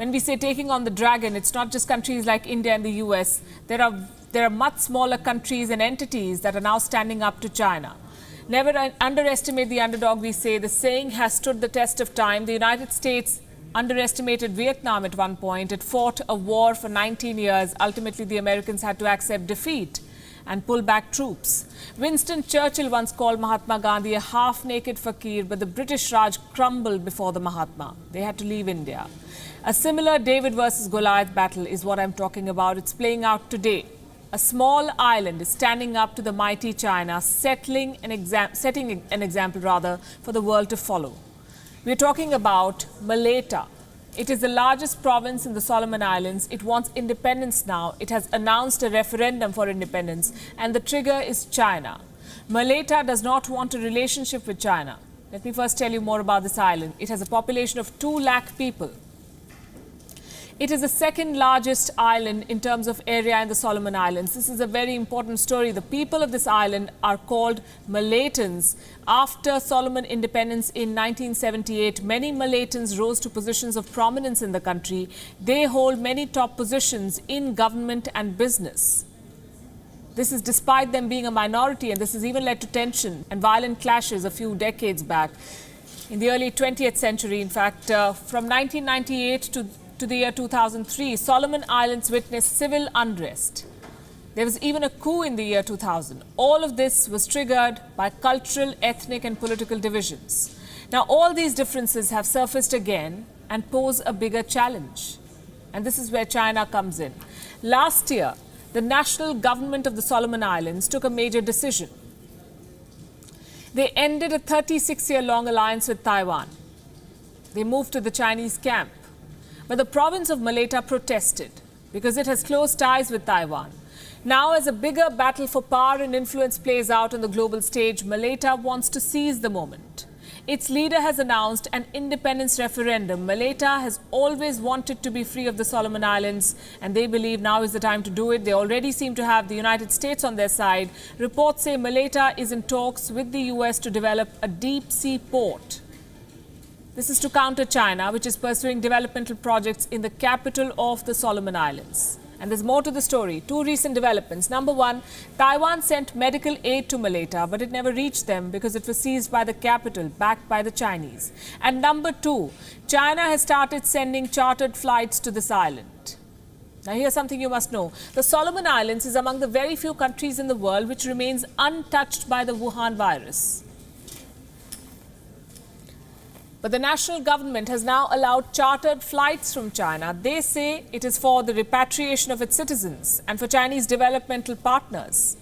When we say taking on the dragon, it's not just countries like India and the US. There are much smaller countries and entities that are now standing up to China. Never underestimate the underdog, we say. The saying has stood the test of time. The United States underestimated Vietnam at one point. It fought a war for 19 years. Ultimately, the Americans had to accept defeat and pull back troops. Winston Churchill once called Mahatma Gandhi a half-naked fakir, but the British Raj crumbled before the Mahatma. They had to leave India. A similar David versus Goliath battle is what I'm talking about. It's playing out today. A small island is standing up to the mighty China, setting an example for the world to follow. We're talking about Malaita. It is the largest province in the Solomon Islands. It wants independence now. It has announced a referendum for independence, and the trigger is China. Malaita does not want a relationship with China. Let me first tell you more about this island. It has a population of 2 lakh people. It is the second largest island in terms of area in the Solomon Islands. This is a very important story. The people of this island are called Malaitans. After Solomon independence in 1978, many Malaitans rose to positions of prominence in the country. They hold many top positions in government and business. This is despite them being a minority, and this has even led to tension and violent clashes a few decades back. In the early 20th century, in fact, from 1998 to the year 2003, Solomon Islands witnessed civil unrest. There was even a coup in the year 2000. All of this was triggered by cultural, ethnic and political divisions. Now, all these differences have surfaced again and pose a bigger challenge. And this is where China comes in. Last year, the national government of the Solomon Islands took a major decision. They ended a 36-year-long alliance with Taiwan. They moved to the Chinese camp. But the province of Malaita protested because it has close ties with Taiwan. Now, as a bigger battle for power and influence plays out on the global stage, Malaita wants to seize the moment. Its leader has announced an independence referendum. Malaita has always wanted to be free of the Solomon Islands, and they believe now is the time to do it. They already seem to have the United States on their side. Reports say Malaita is in talks with the US to develop a deep-sea port. This is to counter China, which is pursuing developmental projects in the capital of the Solomon Islands. And there's more to the story. 2 recent developments. Number 1, Taiwan sent medical aid to Malaita, but it never reached them because it was seized by the capital, backed by the Chinese. And number 2, China has started sending chartered flights to this island. Now, here's something you must know. The Solomon Islands is among the very few countries in the world which remains untouched by the Wuhan virus. But the national government has now allowed chartered flights from China. They say it is for the repatriation of its citizens and for Chinese developmental partners.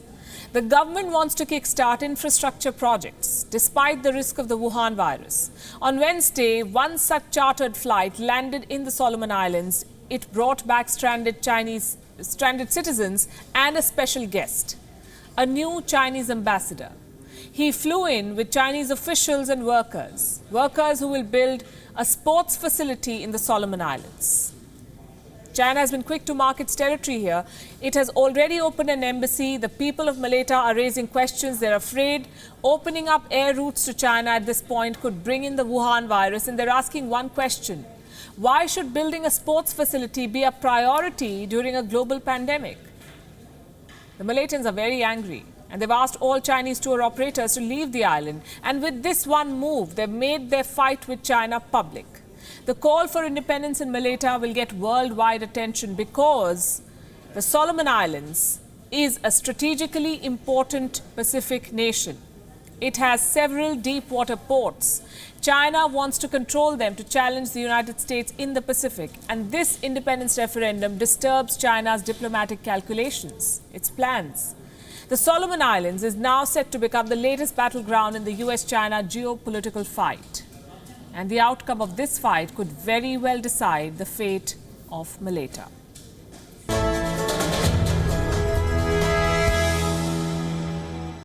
The government wants to kickstart infrastructure projects despite the risk of the Wuhan virus. On Wednesday, one such chartered flight landed in the Solomon Islands. It brought back stranded citizens and a special guest, a new Chinese ambassador. He flew in with Chinese officials and workers who will build a sports facility in the Solomon Islands. China has been quick to mark its territory here. It has already opened an embassy. The people of Malaita are raising questions. They're afraid opening up air routes to China at this point could bring in the Wuhan virus. And they're asking one question: why should building a sports facility be a priority during a global pandemic? The Malaitans are very angry, and they've asked all Chinese tour operators to leave the island. And with this one move, they've made their fight with China public. The call for independence in Malaita will get worldwide attention because the Solomon Islands is a strategically important Pacific nation. It has several deep water ports. China wants to control them to challenge the United States in the Pacific. And this independence referendum disturbs China's diplomatic calculations, its plans. The Solomon Islands is now set to become the latest battleground in the US-China geopolitical fight. And the outcome of this fight could very well decide the fate of Malaita.